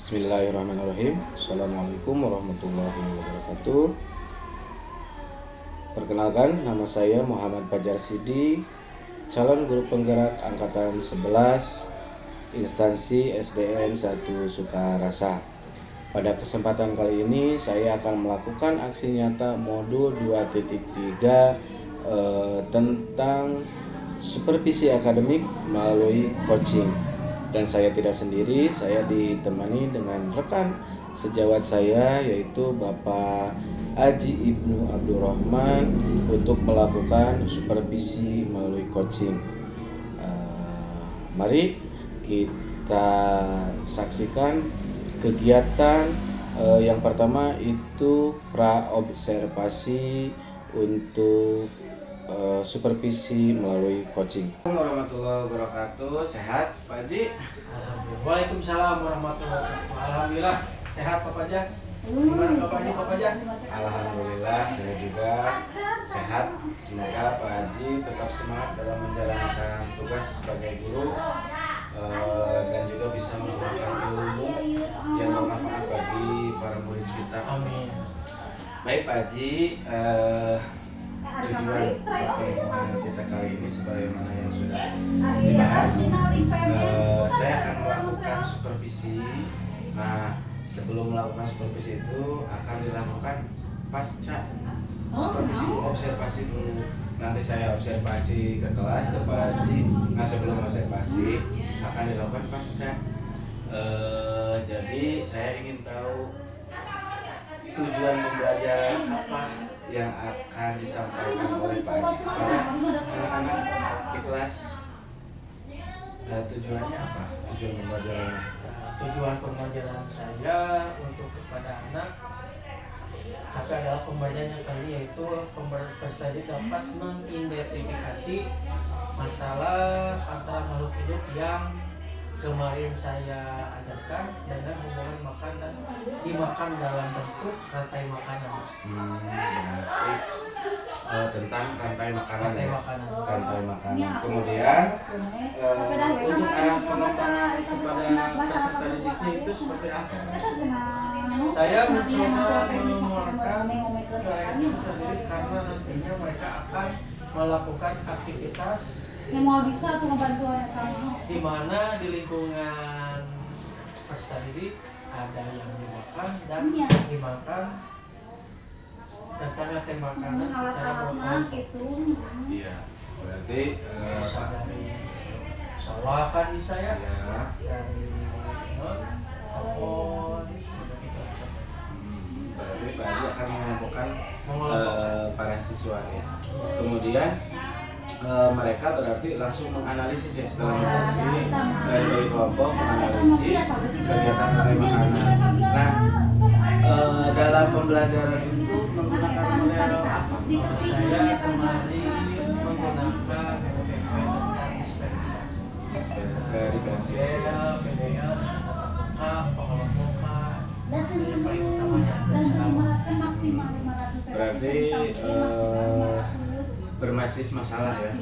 Bismillahirrahmanirrahim. Assalamualaikum warahmatullahi wabarakatuh. Perkenalkan, nama saya Muhammad Fajar Sidi, calon guru penggerak angkatan 11 instansi SDN 1 Sukarasa. Pada kesempatan kali ini saya akan melakukan aksi nyata modul 2.3 tentang supervisi akademik melalui coaching. Dan saya tidak sendiri, saya ditemani dengan rekan sejawat saya yaitu Bapak Haji Ibnu Abdurrahman untuk melakukan supervisi melalui coaching. Mari kita saksikan kegiatan yang pertama itu praobservasi untuk supervisi melalui coaching. Assalamualaikum warahmatullahi wabarakatuh. Sehat Pak Haji? Alhamdulillah. Waalaikumsalam warahmatullahi wabarakatuh. Alhamdulillah sehat Pak Fajar. Gimana kabarnya Pak Fajar? Alhamdulillah saya juga sehat. Semoga Pak Haji tetap semangat dalam menjalankan tugas sebagai guru dan juga bisa memberikan ilmu yang bermanfaat bagi para murid kita. Amin. Baik Pak Haji, tujuan pertemuan kita kali ini sebagaimana yang sudah dibahas, saya akan melakukan supervisi. Nah, sebelum melakukan supervisi itu akan dilakukan pasca supervisi, observasi dulu. Nanti saya observasi ke kelas ke Pak Haji. Nah, sebelum observasi akan dilakukan pasca. Jadi saya ingin tahu tujuan pembelajaran apa yang akan disampaikan oleh Pak Haji kepada anak-anak di kelas. Tujuannya apa? Tujuan pembelajarannya? Tujuan pembelajaran saya untuk kepada anak sampai adalah pembelajarannya kali ini, yaitu peserta dapat mengidentifikasi masalah antara makhluk hidup yang kemarin saya ajarkan dengan hubungan makan dan dimakan dalam bentuk rantai makanan. Berarti tentang rantai makanan. Rantai Ya? makanan. Rantai makanan. Kemudian untuk arah pengembangan kepada peserta didiknya itu seperti apa? Saya mencoba mengeluarkan karya sendiri karena nantinya mereka akan melakukan aktivitas yang mau bisa aku membantu kamu di mana di lingkungan peserta didik ada yang dimakan dan dimakan tentang rantai makanan secara berkelompok. gitu. Iya, berarti Bisa dari sawah kan bisa ya, ya, dari pohon, sudah gitu aja. berarti Pak Haji akan mengelompokkan Mengelompokkan. para siswa ya. Kemudian mereka berarti langsung menganalisis ya setelah memasuki dari kelompok menganalisis kegiatan rantai makanan. Nah, dalam pembelajaran itu menggunakan model apa? Saya kemarin menggunakan LPP tentang diferensiasi. Diferensiasi. PDL, tatap muka, pengelompokan, yang paling utamanya dan selama. Berarti berbasis masalah ya,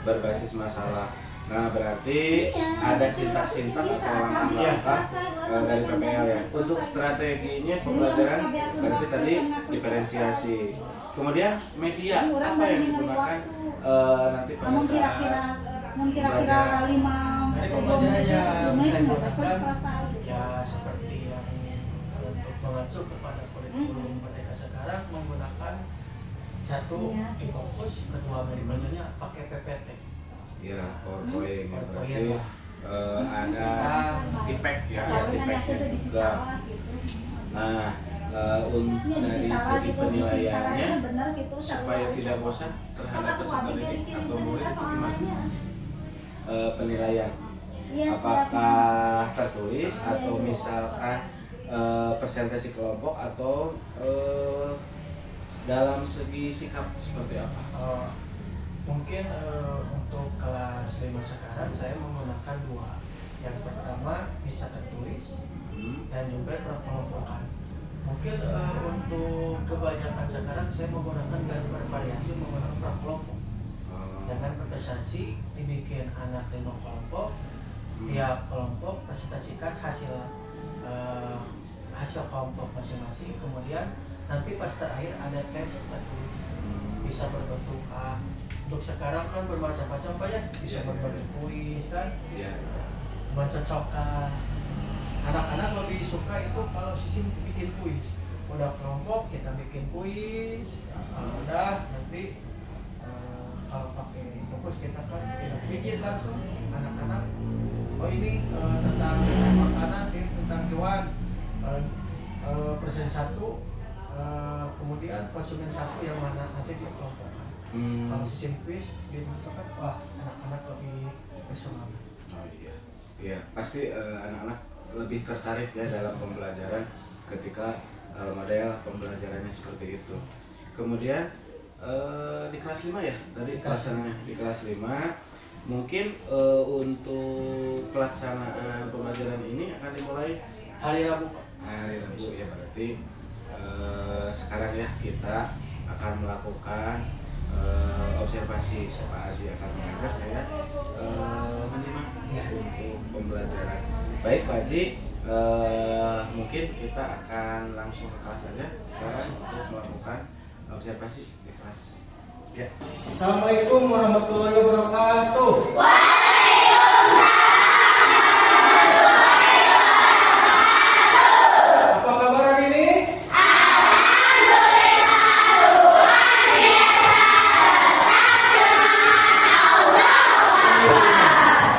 berbasis masalah. Nah, berarti ada sintak-sintak atau langkah-langkah dari PPL ya. Untuk strateginya pembelajaran berarti tadi diferensiasi. Kemudian media apa yang digunakan nanti pada saat kira-kira 5 Dari pembelajaran yang menit saya bisa gunakan selesai. ya seperti yang untuk mengacu kepada kurikulum Merdeka sekarang menggunakan satu di fokus, kedua medianya pakai PPT. ya PowerPoint ya, berarti PowerPoint. ada tipek ya, Kalau tipek ternyata itu bisa juga. salah gitu. Nah, Ini dari bisa salah segi gitu, penilaiannya bisa benar gitu, supaya salah. tidak bosan terhadap peserta didik atau murid itu gimana? Soalnya. Penilaian Iya, apakah tertulis atau misalkan presentasi kelompok atau dalam segi sikap seperti apa? Mungkin untuk kelas 5 sekarang saya menggunakan dua. Yang pertama bisa tertulis dan juga terkelompokan. Mungkin untuk kebanyakan sekarang saya menggunakan dan bervariasi menggunakan prakelompok. Dengan presentasi dibikin anak 5 kelompok, tiap kelompok presentasikan hasil hasil kelompok masing-masing. Kemudian nanti pas terakhir ada tes tertulis, bisa berbentuk A. Untuk sekarang kan bermacam-macam Pak ya, bisa berbentuk kuis kan, mencocokkan. Anak-anak lebih suka itu kalau sistem bikin kuis. Udah kelompok kita bikin kuis, kalau udah nanti kalau pakai fokus kita kan tidak pijit langsung anak-anak. Oh ini tentang makanan, ini tentang hewan. Persen 1, kemudian konsumen 1 yang mana nanti dia kelompokkan. Kalau sistem kuis dimasukkan, wah anak-anak lebih bersemangat. Oh iya, iya pasti anak-anak lebih tertarik ya dalam pembelajaran ketika model pembelajarannya seperti itu. Kemudian di kelas 5 ya tadi pelaksananya di kelas 5 mungkin untuk pelaksanaan pembelajaran ini akan dimulai Hari Rabu Pak. Hari Rabu ya, berarti sekarang ya kita akan melakukan observasi. Pak Haji akan mengajar, saya menyimak untuk pembelajaran. Baik Pak Haji, mungkin kita akan langsung ke kelas saja sekarang untuk melakukan observasi di kelas. Ya. Assalamualaikum warahmatullahi wabarakatuh. Apa kabar hari ini?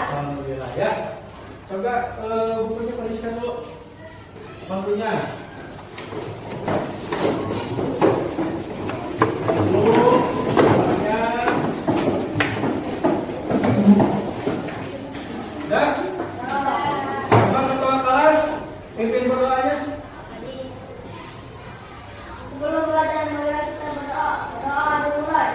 Alhamdulillah ya. Coba bukunya kondisikan dulu. Bangkunya. Udah? Abang ketua kelas, pimpin berdoanya. Sebelum belajar marilah kita berdoa. Berdoa dimulai.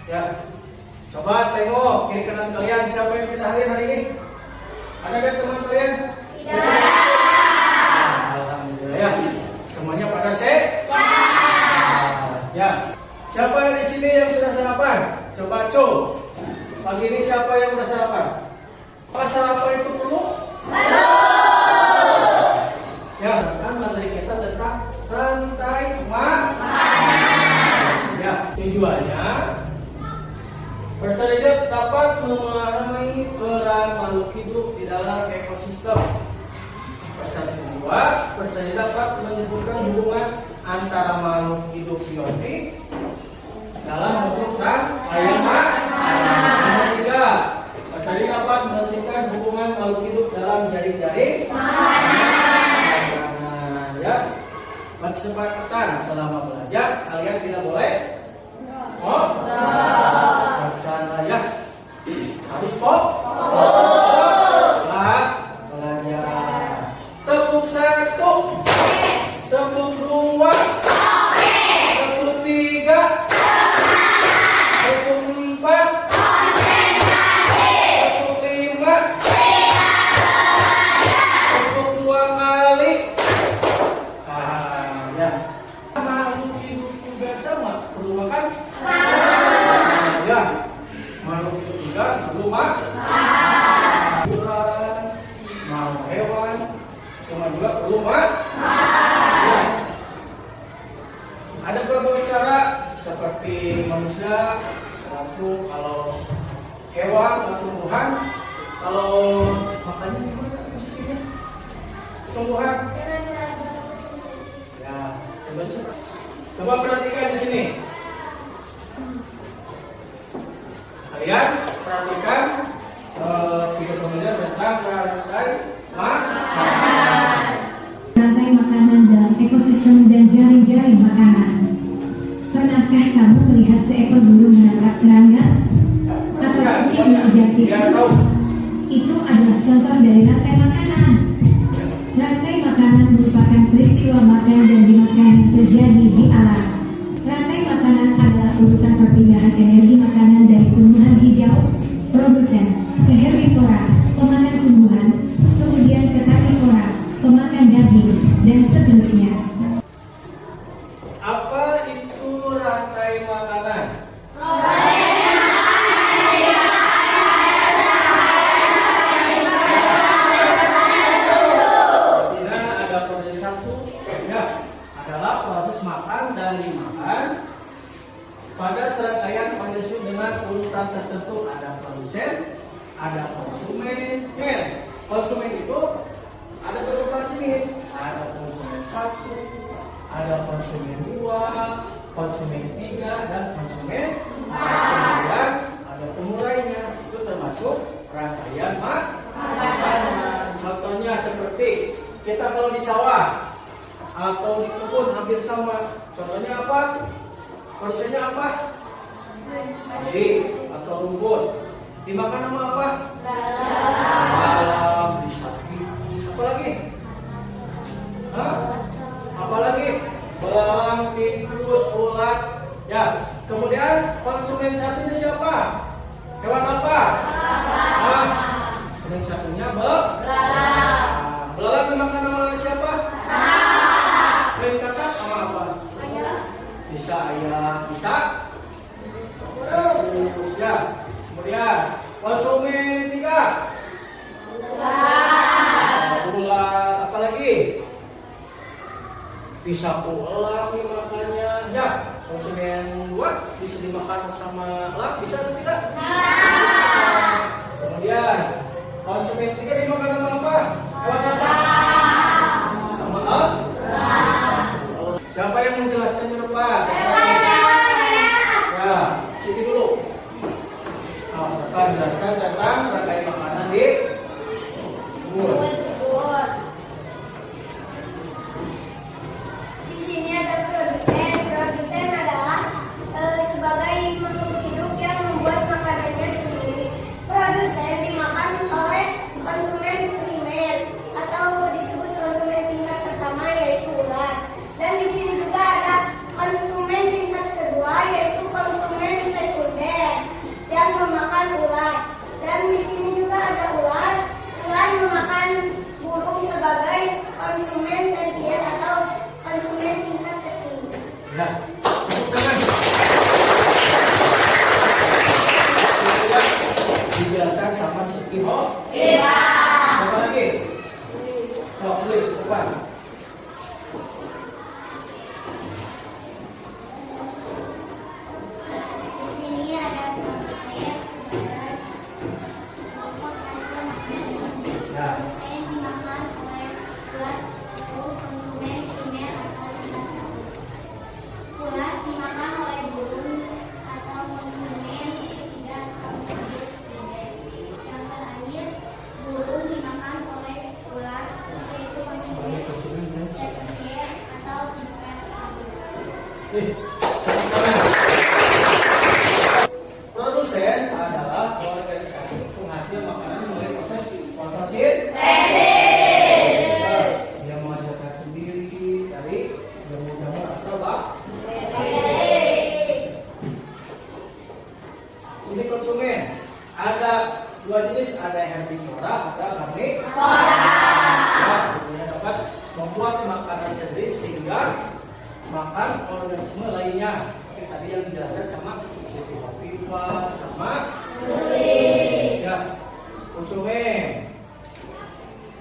Ya, coba tengok kiri kanan kalian siapa yang kita hari ini? Ada kan teman kalian? Tidak. Alhamdulillah ya. Semuanya pada ya. Siapa yang di sini yang sudah sarapan? Coba pagi ini siapa yang sudah sarapan? Apa sarapan itu perlu? Ya, kan materi kita tentang rantai makanan. Ya, tujuannya Persalidat dapat memahami peran makhluk hidup di dalam ekosistem. Pesan kedua, persalidat dapat menyebutkan hubungan antara makhluk hidup biotik dalam bentuk ayam. Nomor tiga, persalidat dapat menjelaskan hubungan makhluk hidup dalam jaring-jaring makanan. Ya, kesepakatan selama belajar kalian tidak boleh bercanda ya, harus belajar. Tepuk 1, tepuk 2, tepuk 3, tepuk 4, tepuk 5, tepuk 2 kali. Ya. Makhluk hidup juga sama, perlu makan. sama hewan, semua juga perlu makan. Ada beberapa cara seperti manusia langsung, kalau hewan atau tumbuhan, kalau makannya gimana posisinya? Tumbuhan. Ya, coba perhatikan di sini. Kalian perhatikan video kemudian tentang rantai makanan. Rantai makanan dalam ekosistem dan jaring-jaring makanan. Pernahkah kamu melihat seekor burung menangkap serangga? Atau kucing mengejar tikus? Itu adalah contoh dari rantai makanan. Rantai makanan merupakan peristiwa makan dan dimakan yang terjadi di alam. Rantai makanan adalah urutan perpindahan energi makanan dari tumbuhan hijau, produsen, ke herbivora, pemakan tumbuhan, kemudian ke karnivora, pemakan daging, dan seterusnya. Apa itu rantai makanan? Di sini ada proses satu, ya, adalah proses makan dan dimakan. Pada serangkaian organisme dengan urutan tertentu, ada produsen, ada konsumen. Konsumen itu ada beberapa jenis. Ada konsumen satu, ada konsumen 2, konsumen 3, dan konsumen 4. Kemudian ada pemulainya, itu termasuk rangkaian makanan. Contohnya seperti kita kalau di sawah atau di kebun hampir sama. Contohnya apa? Produsennya apa? Padi atau rumput. Dimakan sama apa? Dalam, bisa apa lagi? Apa lagi? Belang, tikus, ulat. Ya. Kemudian konsumen satunya siapa? Hewan apa? Konsumen satunya belalang. Belalang dimakan sama siapa? Selain kakak sama apa? Bisa ayam, bisa burung. Ya. Kemudian konsumen 3. Ular. Apa lagi? Bisa ular dimakannya. Ya. Konsumen 2 bisa dimakan sama elang, bisa atau tidak? Kemudian konsumen 3 dimakan sama apa? Hewan apa? Sama elang. Siapa yang menjelaskan di depan? Ya, sini dulu. Kita jelaskan tentang rantai makanan di kebun. Di sini ada produsen. Produsen adalah sebagai makhluk hidup yang membuat makanannya sendiri. Produsen dimakan oleh konsumen primer atau disebut konsumen tingkat pertama, yaitu ular. Dan di sini juga ada konsumen tingkat kedua, yaitu konsumen sekunder yang memakan ular. Dan di sini juga ada ular. Ular memakan burung sebagai konsumen tersier atau konsumen tingkat tertinggi. Ya, tepuk tangan. Kemudian dijelaskan sama Setiho. Iya. Apa lagi? Tulis depan. Di sini ada produsen sebagai pokok hasil makanan. Ya. Produsen dimakan oleh ulat atau konsumen primer atau tingkat satu. Ulat dimakan oleh burung atau konsumen ketiga atau disebut sekunder. Yang terakhir, burung dimakan oleh ulat, yaitu konsumen tersier atau tingkat kedua. Produsen adalah organisasi penghasil makanan melalui proses fotosintesis. Dia menghasilkan sendiri dari jamur-jamur atau bakteri. Ini konsumen. Ada 2 jenis, ada herbivora, ada karnivora. Ya, tentunya dapat membuat makanan sendiri sehingga makan organisme lainnya. Oke, tadi yang dijelaskan sama pipa sama ya, konsumen.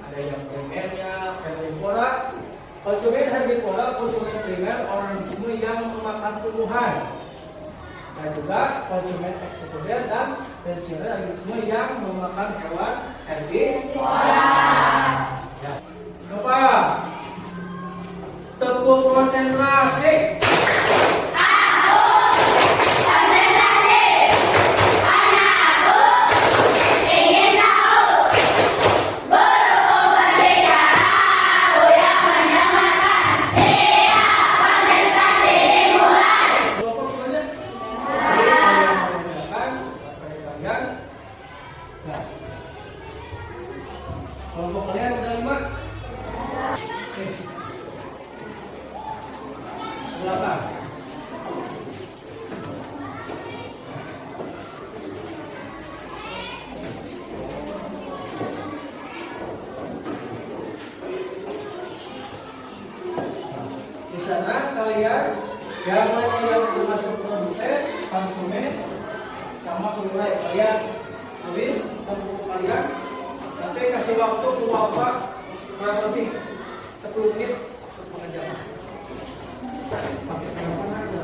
Ada ada yang primernya, herbivora. Konsumen herbivora, konsumen primer, organisme yang memakan tumbuhan. Dan juga konsumen eksekutif dan pensioner, organisme yang memakan hewan herbivora. Ya. Coba tepuk konsentrasi. Kelompok kalian ada 5. Oke. Belakang. Di sana kalian yang mana yang termasuk produsen, konsumen, sama pengurai kalian tulis buku kalian. Nanti kasih waktu ke Bapak kurang lebih 10 menit untuk pengerjaan. Pakai pengaman aja.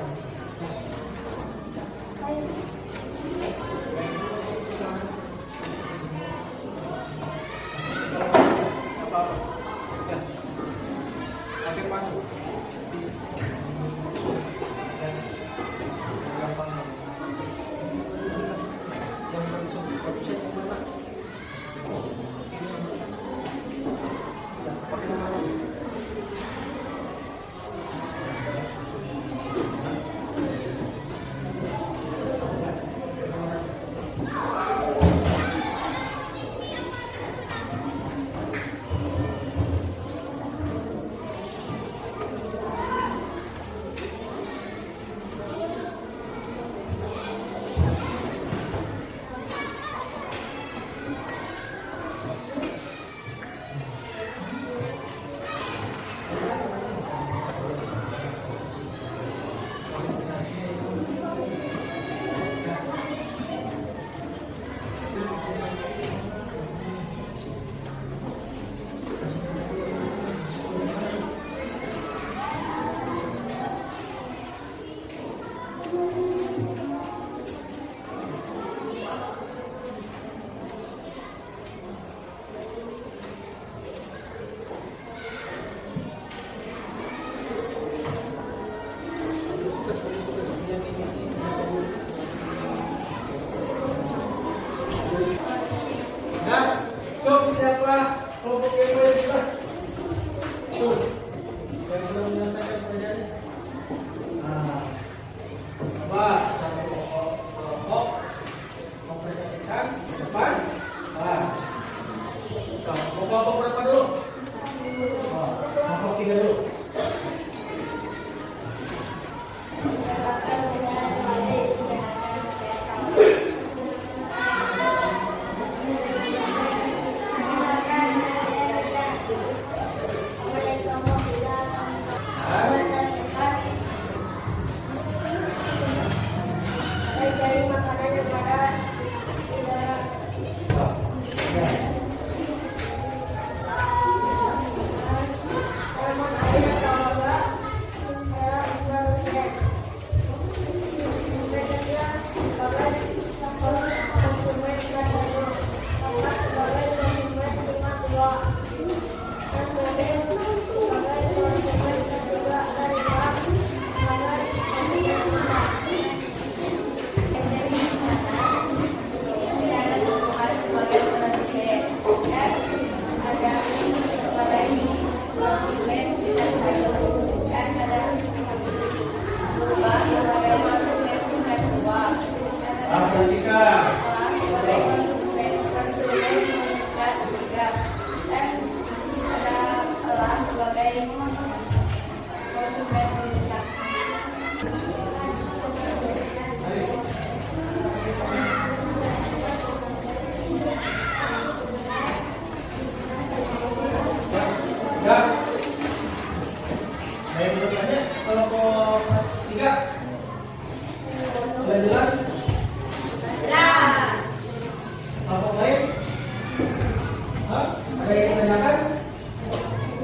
Apa-apa. Ya. Pakai pandu. Gampang. Yang produsen yang mana?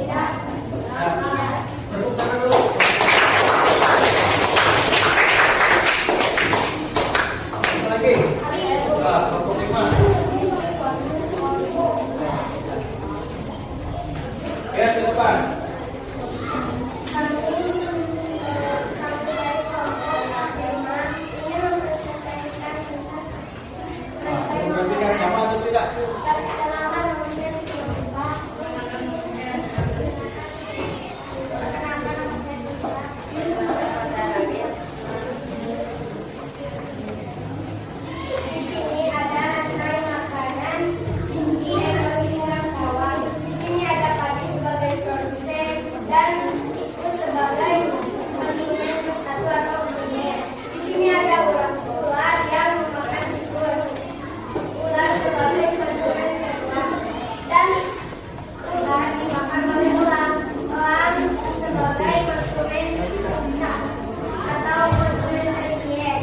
Tidak. Tepuk tangan dulu. Apa lagi? Kelompok 5. Ya, ke depan. Memperhatikan sama atau tidak? Di sini ada rantai makanan di ekosistem sawah. Di sini ada padi sebagai produsen dan tikus sebagai konsumen satu atau primer. Di sini ada ular yang memakan tikus, ular sebagai konsumen kedua, dan ular dimakan oleh ular. Elang sebagai konsumen puncak atau konsumen tersier.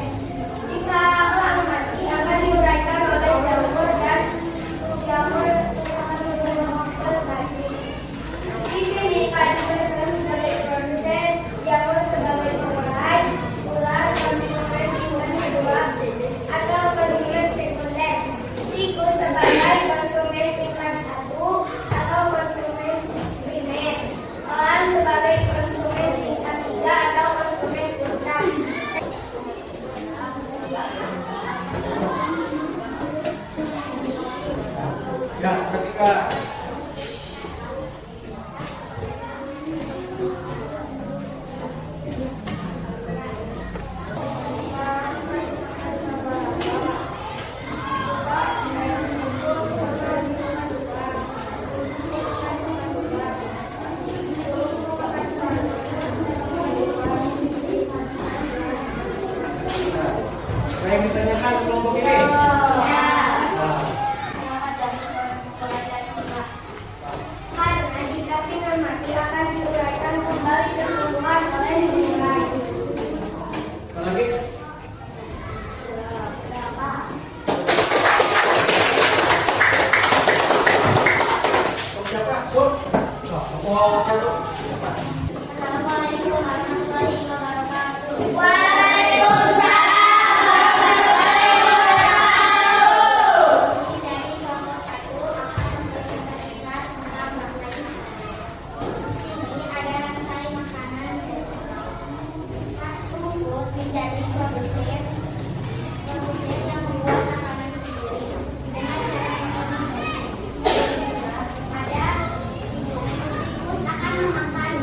Jika elang mati akan diuraikan oleh jamur dan jamur akan diuraikan lagi. Di sini padi berperan sebagai produsen, jamur sebagai pengurai, ular konsumen lingkungan kedua atau konsumen sekunder, tikus sebagai konsumen tingkat satu atau konsumen primer, elang sebagai konsumen tingkat tiga atau konsumen puncak. Ya, ketika saya yang ditanyakan kelompok ini. Nah, Karena jika singa mati akan diuraikan kembali ke tumbuhan oleh pengurai. apa lagi? Siapa? Sur. Kelompok 1. Assalamualaikum warahmatullahi wabarakatuh. Waalaikumsalam. Dari kelompok 1 akan mempresentasikan tentang makna hidup. Di sini ada rantai makanan. Rumput menjadi produsen yang membuat makanan sendiri dengan cara yang ada tikus akan memakan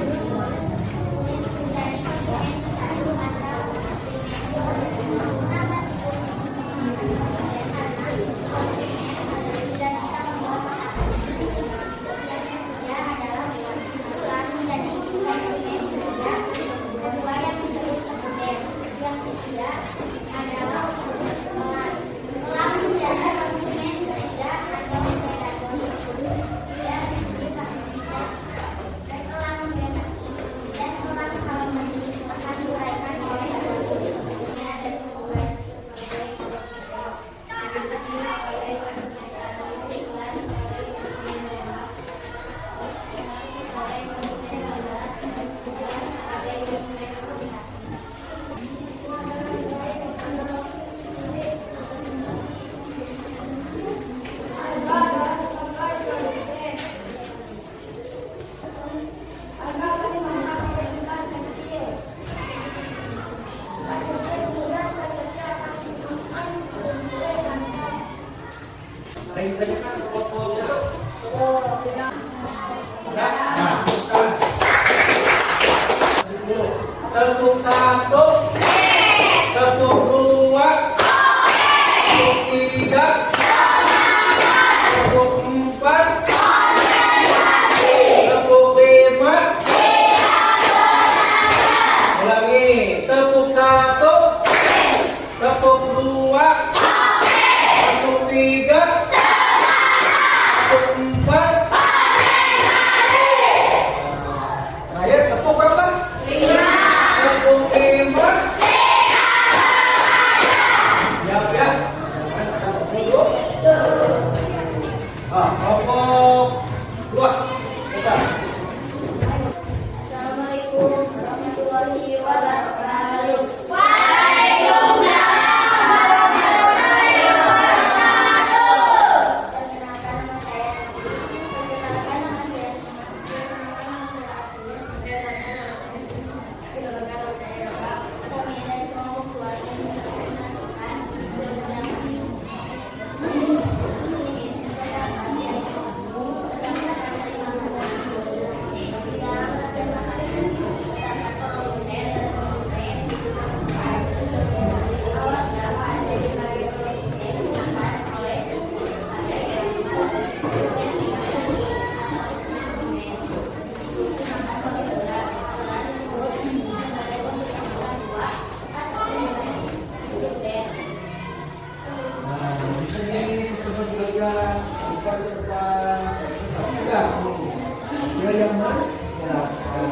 Dia yang menjelaskan.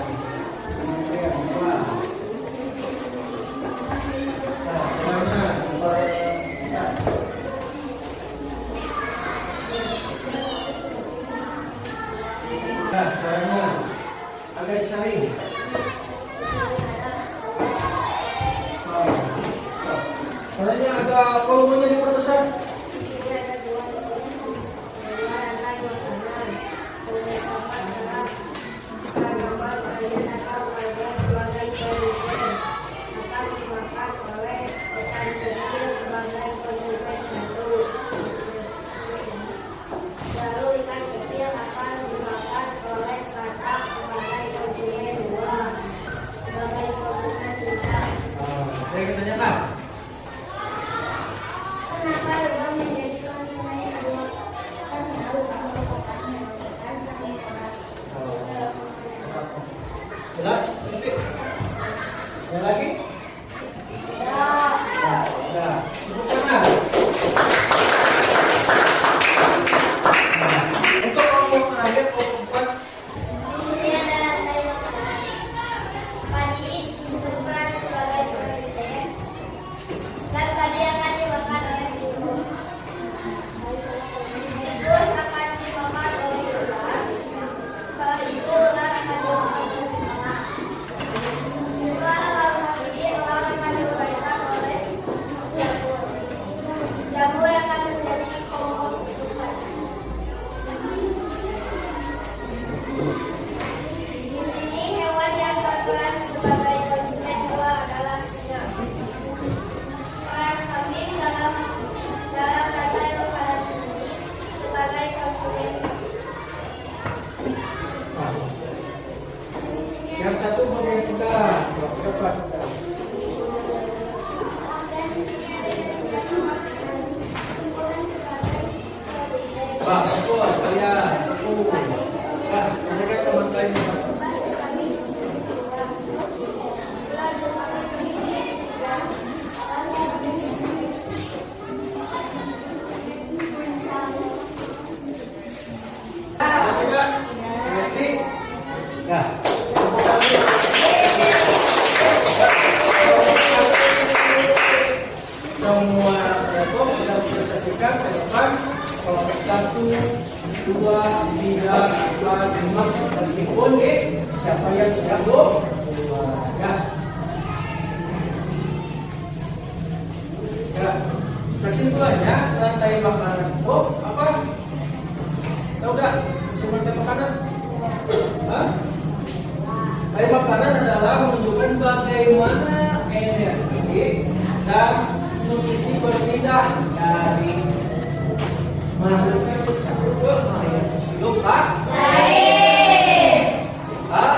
Ini yang kedua. Nah, caranya nah, caranya agak disaring. Caranya agak volumenya diperbesar. Lalu ikan kecil akan dimakan oleh katak sebagai konsumen dua, sebagai konsumen tiga. Saya tanyakan. Kenapa lubang menjadi konsumen dua? Kan tahu kalau kotaknya kan tapi orang. Jelas? Titik. Yang lagi? Ya. Ya, sudah. Sebutkan nah. Untuk kelompok terakhir, kelompok 4. Ini adalah rantai makanan. Padi berperan sebagai produsen dan padi akan dimakan oleh tikus. Tikus akan dimakan oleh ular. Kalau itu ular akan dimakan oleh mama. Ular lagi ular akan dimakan oleh jamur. Jamur akan menjadi kompos tumbuhan. Di sini hewan yang berperan sebagai konsumen dua adalah singa. Peran kambing dalam rantai makanan ini sebagai konsumen. Yang satu bagian sudah. Cepat. Dan di sini ada yang makanan tumbuhan sebagai produsen. Pak, betul sekalian. Betul. Nah, tanyakan teman lain. Ada tidak? Mengerti? Ya. Semua kelompok sudah dipresentasikan ke depan. Kelompok 1, 2, 3, 4, 5. Meskipun siapa yang jago? Ya. Ya. Kesimpulannya rantai makanan itu apa? Tahu nggak? Kesimpulan rantai makanan? Hah? Rantai makanan adalah menunjukkan bagaimana energi dan nutrisi berpindah dari makhluk yang satu ke makhluk hidup lain.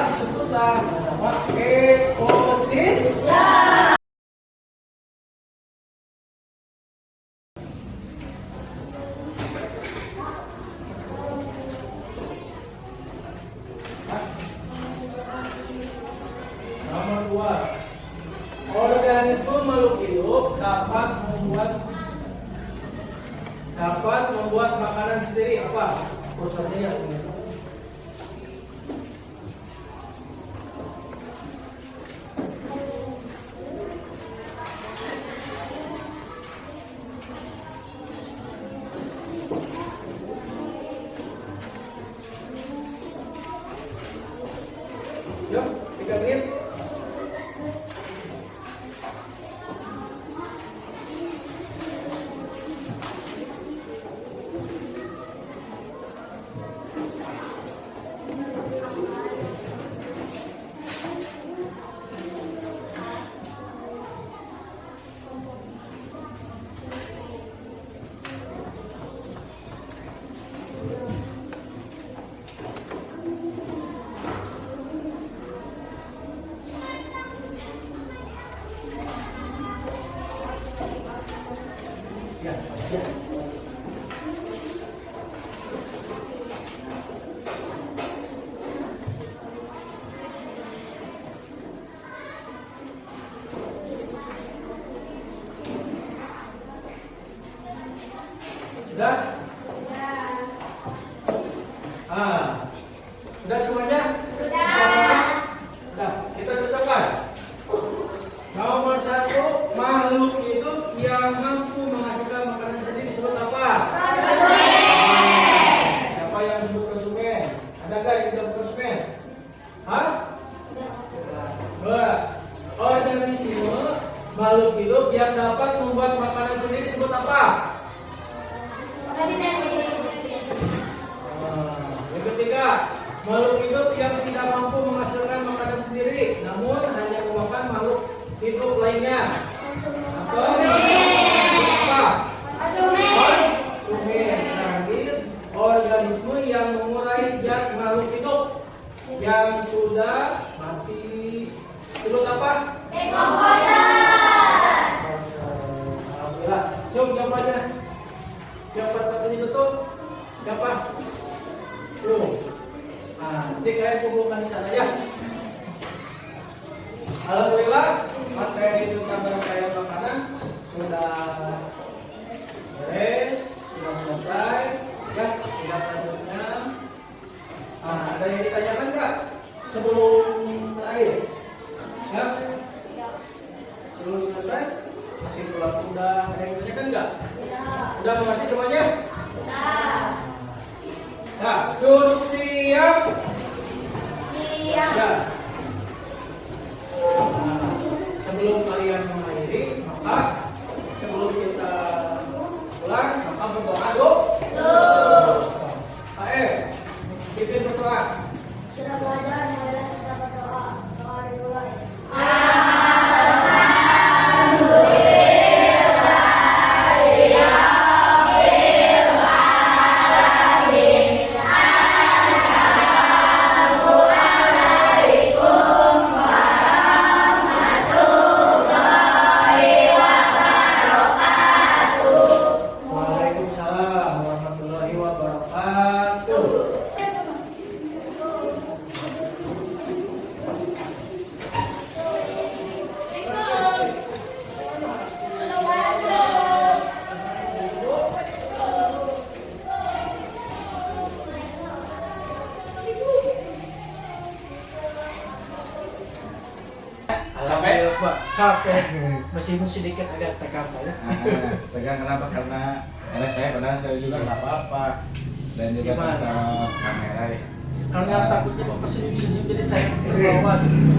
Disebutlah nama ekosistem. Nomor 2, organisme makhluk hidup dapat membuat makanan sendiri. Apa? Prosesnya yuk, 3 menit. Ya, ya. Sudah? Sudah semuanya? Sudah. Kita cocokkan. Nomor 1, makhluk hidup yang mampu menghasilkan makanan sendiri disebut apa? Siapa yang disebut konsumen? Ada nggak yang disebut konsumen? Hah? Dua. Organisme makhluk hidup yang dapat membuat makanan sendiri disebut apa? Yang ketiga, makhluk hidup yang tidak mampu menghasilkan makanan sendiri, namun hanya memakan makhluk hidup lainnya. Apa? Konsumen. Terakhir, organisme yang mengurai zat makhluk hidup yang sudah mati disebut apa? Alhamdulillah. Jom jawabannya. Yang ini betul. Siapa? Tuh. Nanti kalian kumpulkan di sana ya. Alhamdulillah, materi tentang rangkaian makanan sudah beres, sudah selesai. Ya, tidak lanjutnya. Ada yang ditanyakan nggak sebelum akhir? Siap? Sebelum selesai? Masih pulang udah ada yang ditanyakan nggak? Udah mengerti semuanya? Nah, duduk siap. Ya. Sebelum kalian mengakhiri, maka sebelum kita pulang, maka berdoa dulu. Bikin berdoa. Sudah belajar adalah sudah berdoa. Doa dimulai. Waalaikumsalam warahmatullahi wabarakatuh. Alhamdulillah, Pak. Capek. Meskipun sedikit agak tegang Pak ya. Tegang kenapa? Karena saya juga nggak apa-apa dan juga Gimana? sama kamera ya. Karena takutnya Bapak senyum-senyum jadi saya terbawa gitu.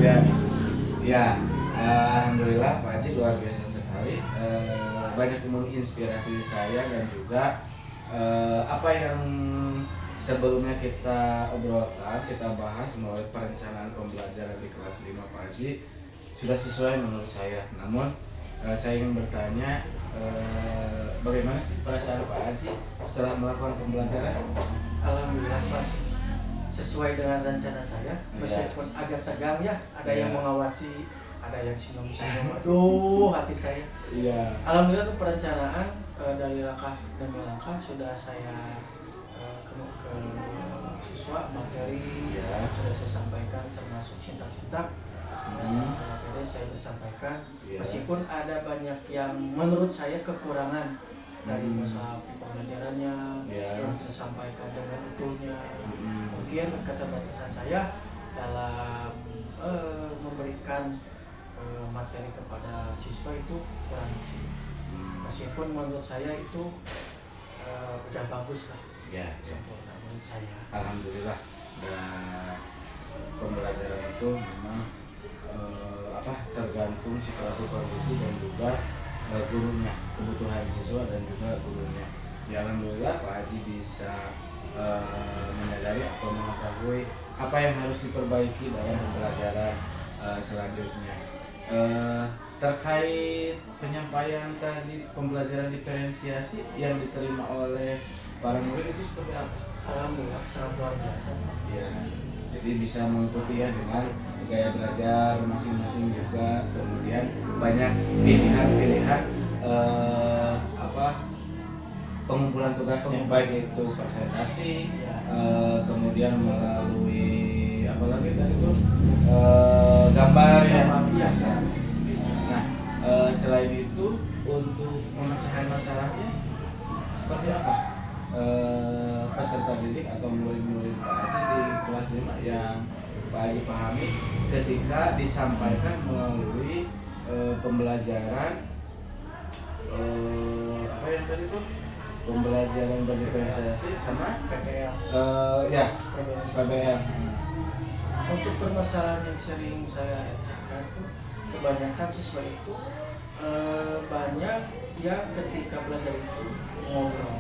Ya, alhamdulillah Pak Haji luar biasa sekali. Banyak menginspirasi saya dan juga apa yang sebelumnya kita obrolkan, kita bahas melalui perencanaan pembelajaran di kelas 5 Pak Haji sudah sesuai menurut saya. Namun saya ingin bertanya, bagaimana sih perasaan Pak Haji setelah melakukan pembelajaran? Alhamdulillah Pak, sesuai dengan rencana saya, meskipun agak tegang ya, ada yang mengawasi, ada yang senyum-senyum. Aduh, hati saya. Iya. Alhamdulillah tuh perencanaan dari langkah demi langkah sudah saya ke siswa materi sudah saya sampaikan, termasuk sintak-sintak. Jadi saya sudah sampaikan, meskipun ada banyak yang menurut saya kekurangan dari masalah pembelajarannya yang tersampaikan dengan utuhnya. Mungkin keterbatasan saya dalam memberikan materi kepada siswa itu kurang sih. Meskipun menurut saya itu udah bagus lah, sempurna menurut saya. Alhamdulillah. Dan pembelajaran itu memang tergantung situasi kondisi dan juga gurunya, kebutuhan siswa dan juga gurunya. Ya alhamdulillah Pak Haji bisa menyadari atau mengetahui apa yang harus diperbaiki dalam pembelajaran selanjutnya. Terkait penyampaian tadi pembelajaran diferensiasi yang diterima oleh para murid itu seperti apa? Alhamdulillah sangat luar biasa. Ya, jadi bisa mengikuti ya dengan gaya belajar masing-masing juga, kemudian banyak pilihan-pilihan pengumpulan tugasnya, baik itu presentasi, kemudian melalui apa lagi tadi tuh gambar ya, bisa. Nah, selain itu untuk pemecahan masalahnya seperti apa? Peserta didik atau murid-murid Pak Haji di kelas kelas 5 yang Pak Haji pahami ketika disampaikan melalui pembelajaran apa yang tadi tuh, pembelajaran berdiferensiasi sama PPL. ya PBL. Untuk permasalahan yang sering saya lihatkan tuh, kebanyakan siswa itu banyak yang ketika belajar itu ngobrol.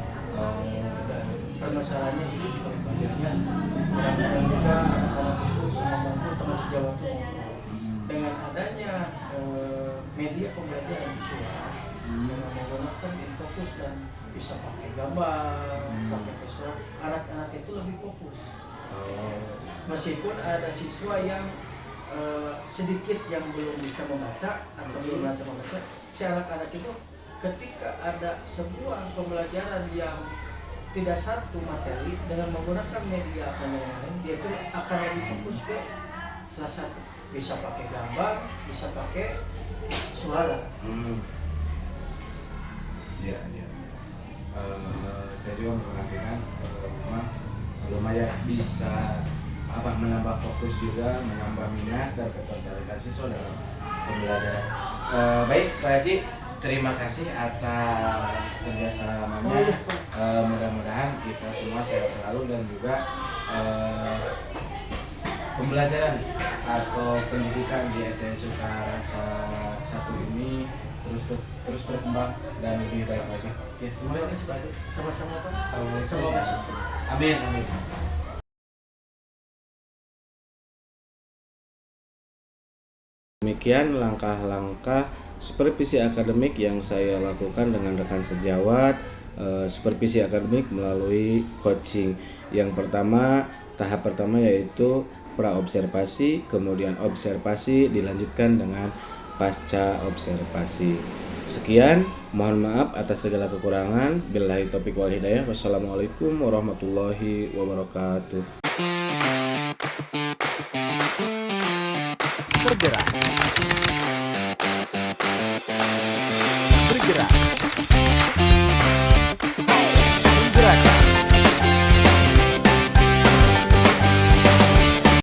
Dan permasalahannya itu di pembelajarannya. Kadang-kadang juga anak-anak itu sama mampu termasuk Jawa itu ngobrol. Dengan adanya media pembelajaran visual, dengan menggunakan infokus dan bisa pakai gambar, pakai visual, anak-anak itu lebih fokus. Meskipun ada siswa yang sedikit yang belum bisa membaca atau belum bisa membaca, si anak-anak itu ketika ada sebuah pembelajaran yang tidak satu materi dengan menggunakan media lain, dia itu akan lebih fokus ke salah satu, bisa pakai gambar, bisa pakai suara. Ya. Saya juga memperhatikan memang lumayan bisa menambah fokus juga, menambah minat dan ketertarikan siswa dalam pembelajaran. Baik Pak Haji, terima kasih atas kerjasamanya. Mudah-mudahan kita semua sehat selalu dan juga pembelajaran atau pendidikan di SDN Sukarasa 1 ini terus berkembang dan lebih baik lagi. Ya, terima kasih Pak Haji. Sama-sama Pak. Assalamualaikum. Semoga sukses. Amin. Demikian langkah-langkah supervisi akademik yang saya lakukan dengan rekan sejawat. Supervisi akademik melalui coaching. Yang pertama, tahap pertama yaitu praobservasi, kemudian observasi dilanjutkan dengan pasca observasi. Sekian, mohon maaf atas segala kekurangan. Billahi taufiq wal hidayah. Wassalamualaikum warahmatullahi wabarakatuh. Bergerak